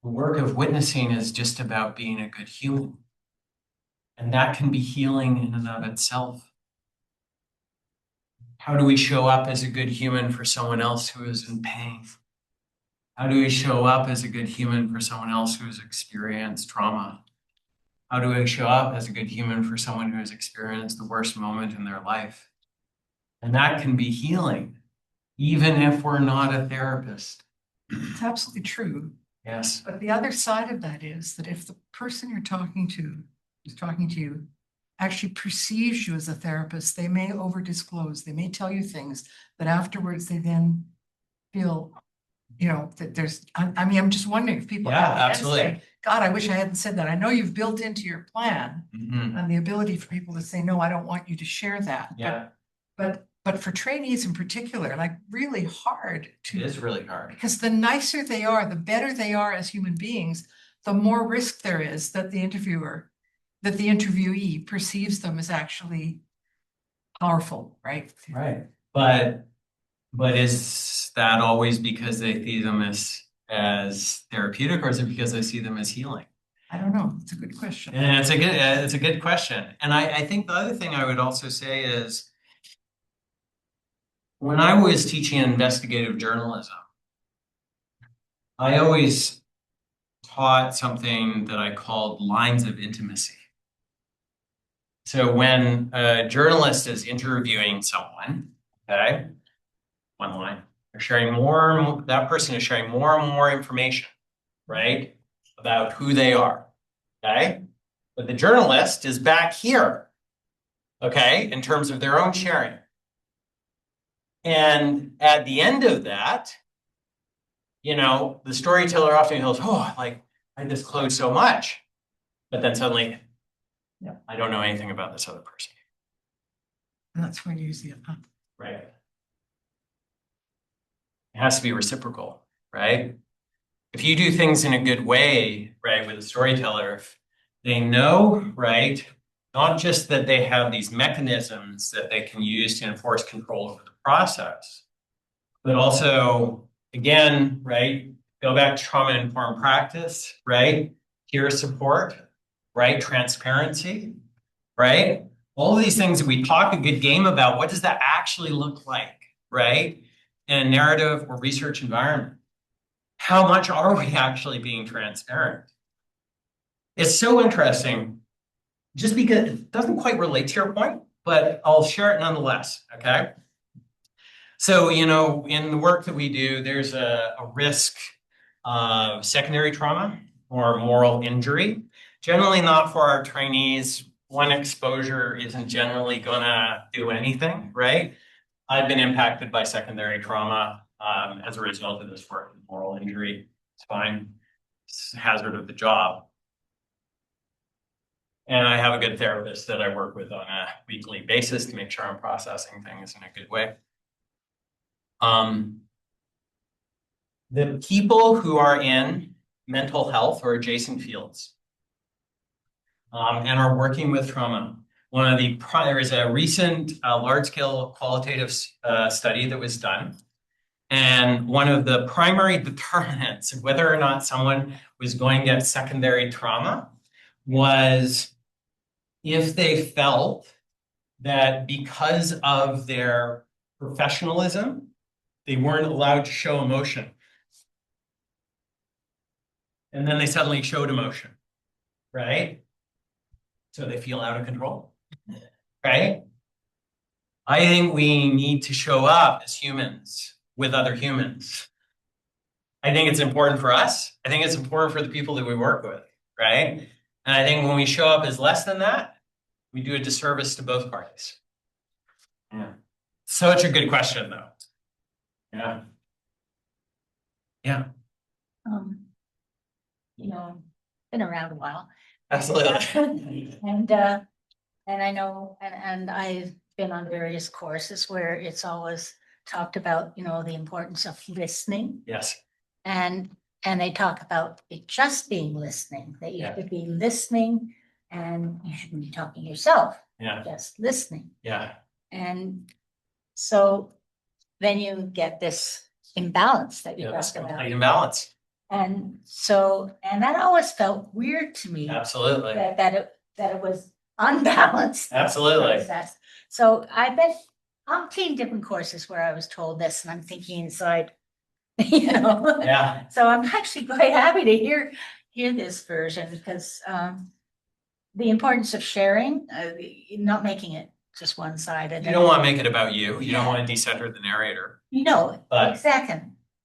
The work of witnessing is just about being a good human. And that can be healing in and of itself. How do we show up as a good human for someone else who is in pain? How do we show up as a good human for someone else who has experienced trauma? How do we show up as a good human for someone who has experienced the worst moment in their life? And that can be healing, even if we're not a therapist. It's absolutely true. Yes. But the other side of that is that if the person you're talking to who's talking to you actually perceives you as a therapist, they may over disclose, they may tell you things that afterwards they then feel, that there's, I mean, I'm just wondering if people. Yeah, at the end absolutely. say, God, I wish I hadn't said that. I know you've built into your plan and the ability for people to say, no, I don't want you to share that. Yeah, But for trainees in particular, like really hard it to. is really hard. Because the nicer they are, the better they are as human beings, the more risk there is that the interviewee perceives them as actually powerful, right? Right. But is that always because they see them as therapeutic, or is it because they see them as healing? I don't know. It's a good question. And it's a good question. And I think the other thing I would also say is when I was teaching investigative journalism, I always taught something that I called lines of intimacy. So when a journalist is interviewing someone, okay, one line, they're sharing more and more, that person is sharing more and more information, right, about who they are, okay? But the journalist is back here, okay, in terms of their own sharing. And at the end of that, the storyteller often goes, oh, like, I disclosed so much. But then suddenly, yeah, I don't know anything about this other person. And that's where you use the. Right. It has to be reciprocal, right? If you do things in a good way, right, with a storyteller, if they know, right, not just that they have these mechanisms that they can use to enforce control over the process, but also, again, right, go back to trauma-informed practice, right, peer support, right, transparency, right? All of these things that we talk a good game about, what does that actually look like, right? In a narrative or research environment. How much are we actually being transparent? It's so interesting, just because it doesn't quite relate to your point, but I'll share it nonetheless, okay? So, you know, in the work that we do, there's a risk of secondary trauma or moral injury. Generally not for our trainees. One exposure isn't generally gonna do anything, right? I've been impacted by secondary trauma as a result of this work. Moral injury, it's fine. It's a hazard of the job. And I have a good therapist that I work with on a weekly basis to make sure I'm processing things in a good way. The people who are in mental health or adjacent fields and are working with trauma. There is a recent large-scale qualitative study that was done. And one of the primary determinants of whether or not someone was going to get secondary trauma was if they felt that because of their professionalism, they weren't allowed to show emotion. And then they suddenly showed emotion, right? So they feel out of control, right? I think we need to show up as humans with other humans. I think it's important for us. I think it's important for the people that we work with, right? And I think when we show up as less than that, we do a disservice to both parties. Yeah. Such a good question, though. Yeah. Yeah. You know, been around a while. Absolutely. And I know, and I've been on various courses where it's always talked about, you know, the importance of listening. Yes. And they talk about it just being listening, that you Yeah. should be listening and you shouldn't be talking yourself, Yeah. just listening. Yeah. And so then you get this imbalance that you Yeah. That's talked about. complete imbalance. And so, and that always felt weird to me. Absolutely. That it was unbalanced. Absolutely. Process. So I've been umpteen different courses where I was told this and I'm thinking inside, you know. Yeah. So I'm actually quite happy to hear this version because the importance of sharing, not making it just one-sided. You don't want to make it about you. You don't want to decenter the narrator. No, But- exactly.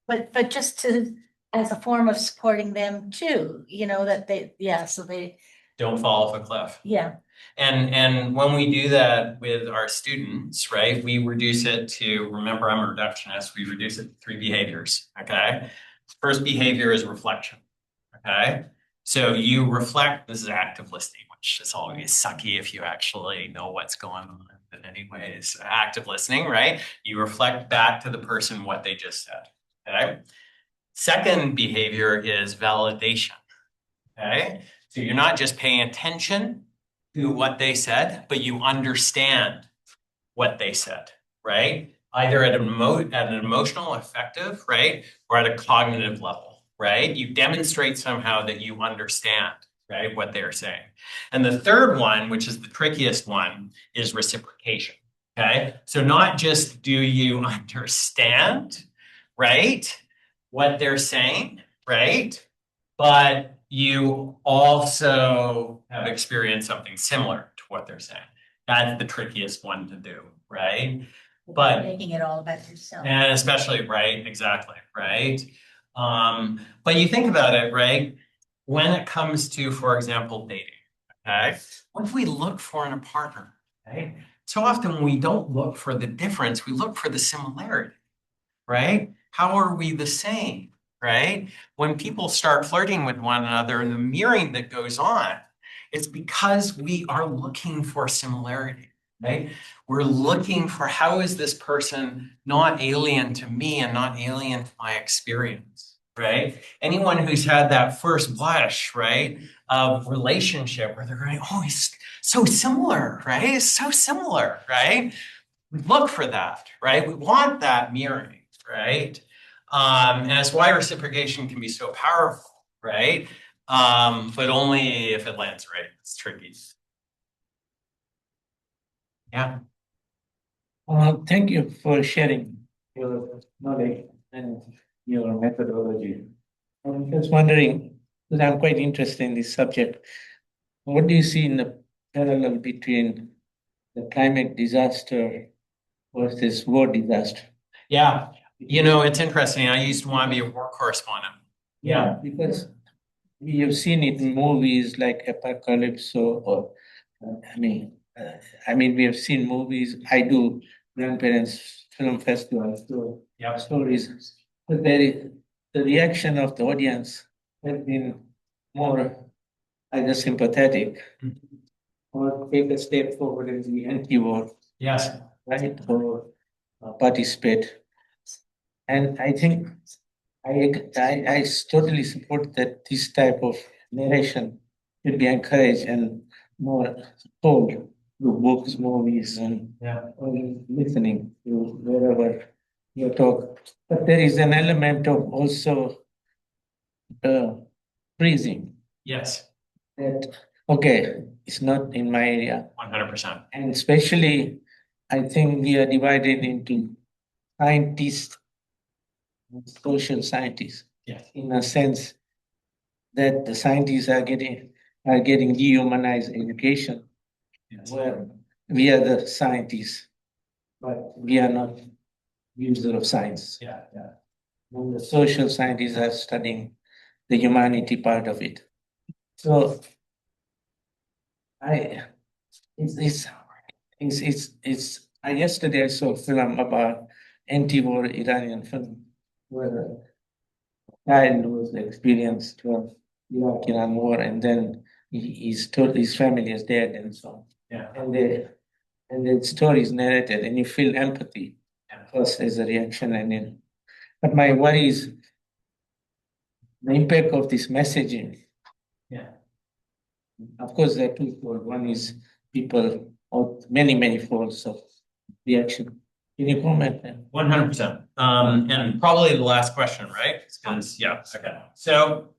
But just to, as a form of supporting them too, you know, that they, so they, Don't fall off a cliff. yeah. And when we do that with our students, right, we reduce it to, remember, I'm a reductionist, we reduce it to 3 behaviors, okay? First behavior is reflection, okay? So you reflect, this is active listening, which is always sucky if you actually know what's going on. But anyways, active listening, right? You reflect back to the person what they just said, okay? Second behavior is validation, okay? So you're not just paying attention to what they said, but you understand what they said, right? Either at an emotional, affective, right? Or at a cognitive level, right? You demonstrate somehow that you understand, right? What they're saying. And the third one, which is the trickiest one, is reciprocation, okay? So not just do you understand, right? What they're saying, right? But you also have experienced something similar to what they're saying. That's the trickiest one to do, right? But Making it all about yourself. and especially, right, exactly, right? But you think about it, right? When it comes to, for example, dating, okay? What do we look for in a partner, right? So often we don't look for the difference, we look for the similarity, right? How are we the same, right? When people start flirting with one another and the mirroring that goes on, it's because we are looking for similarity. right? We're looking for how is this person not alien to me and not alien to my experience, right? Anyone who's had that first blush, right, of relationship where they're going, oh, he's so similar, right? It's so similar, right? We look for that, right? We want that mirroring, right? And that's why reciprocation can be so powerful, right? But only if it lands right. It's tricky. Yeah. Thank you for sharing your knowledge and your methodology. I'm just wondering, because I'm quite interested in this subject, what do you see in the parallel between the climate disaster versus war disaster? Yeah. You know, it's interesting. I used to want to be a war correspondent. Yeah. Because we have seen it in movies like Apocalypse or I mean, we have seen movies. I do grandparents film festivals, so Yeah. stories. But the reaction of the audience has been more either sympathetic or take a step forward in the anti-war, Yes. right? Or participate. And I think I totally support that this type of narration should be encouraged and more told through books, movies, and Yeah. listening to wherever you talk. But there is an element of also freezing Yes. that, okay, it's not in my area. 100%. And especially, I think we are divided into scientists and social scientists. Yes. In a sense that the scientists are getting dehumanized education, Yes. where we are the scientists, but we are not users of science. Yeah. Yeah. And the social scientists are studying the humanity part of it. So I yesterday I saw a film about anti-war Iranian film where a child was experienced Iraq-Iran war, and then he's told his family is dead and so on. Yeah. And the story is narrated, and you feel empathy first as a reaction, and then. But my worry is the impact of this messaging. Yeah. Of course, there are twofold. One is people, or many folds of reaction. Can you comment? 100%. And probably the last question, right? Because, yeah, okay. So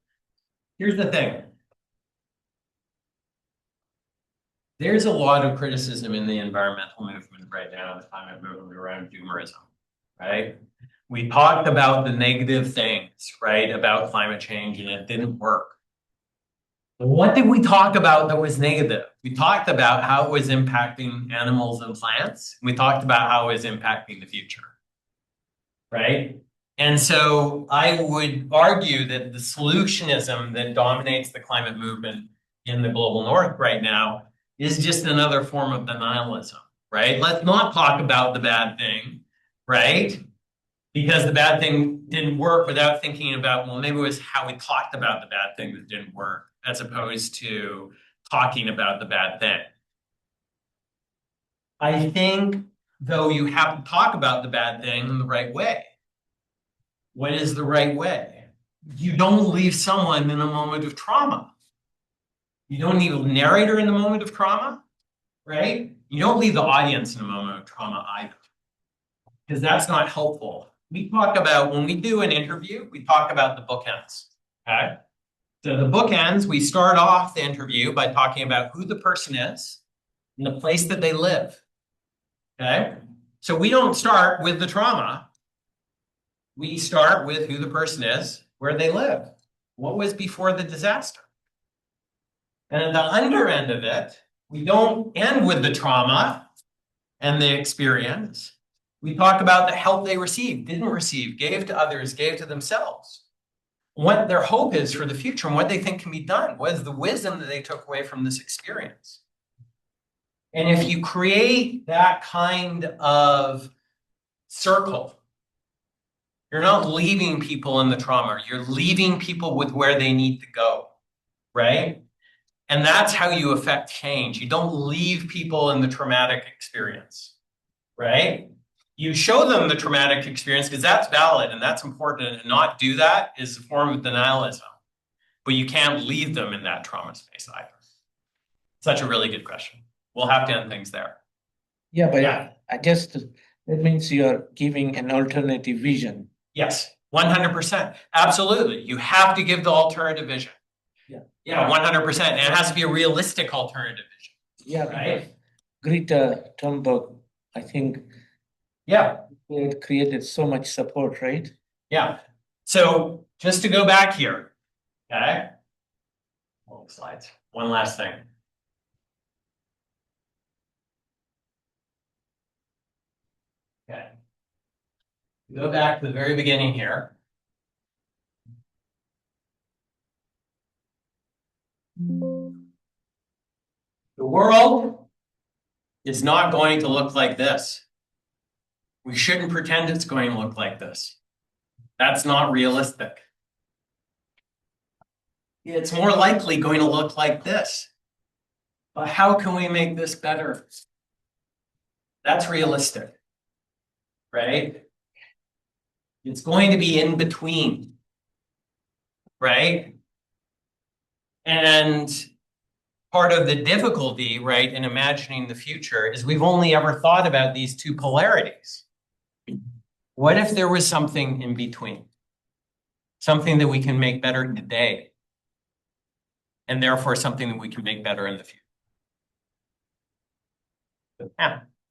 here's the thing. There's a lot of criticism in the environmental movement right now, the climate movement around doomerism, right? We talked about the negative things, right, about climate change, and it didn't work. What did we talk about that was negative? We talked about how it was impacting animals and plants. We talked about how it was impacting the future, right? And so I would argue that the solutionism that dominates the climate movement in the global north right now is just another form of denialism, right? Let's not talk about the bad thing, right? Because the bad thing didn't work without thinking about, well, maybe it was how we talked about the bad thing that didn't work, as opposed to talking about the bad thing. I think, though, you have to talk about the bad thing in the right way. What is the right way? You don't leave someone in a moment of trauma. You don't leave a narrator in the moment of trauma, right? You don't leave the audience in a moment of trauma either, because that's not helpful. We talk about, when we do an interview, we talk about the bookends, okay? So the bookends, we start off the interview by talking about who the person is and the place that they live, okay? So we don't start with the trauma. We start with who the person is, where they live, what was before the disaster. And at the under end of it, we don't end with the trauma and the experience. We talk about the help they received, didn't receive, gave to others, gave to themselves. What their hope is for the future and what they think can be done. What is the wisdom that they took away from this experience? And if you create that kind of circle, you're not leaving people in the trauma. You're leaving people with where they need to go, right? And that's how you affect change. You don't leave people in the traumatic experience, right? You show them the traumatic experience because that's valid and that's important. And not do that is a form of denialism. But you can't leave them in that trauma space either. Such a really good question. We'll have to end things there. Yeah, but Yeah. I just, that means you're giving an alternative vision. Yes, 100%. Absolutely. You have to give the alternative vision. Yeah, 100%. And it has to be a realistic alternative vision. Yeah, Right? Greta Thunberg, I think Yeah. it created so much support, right? Yeah. So just to go back here, okay? Slides. One last thing. Okay. Go back to the very beginning here. The world is not going to look like this. We shouldn't pretend it's going to look like this. That's not realistic. It's more likely going to look like this. But how can we make this better? That's realistic, right? It's going to be in between, right? And part of the difficulty, right, in imagining the future is we've only ever thought about these two polarities. What if there was something in between? Something that we can make better today, and therefore something that we can make better in the future. Yeah.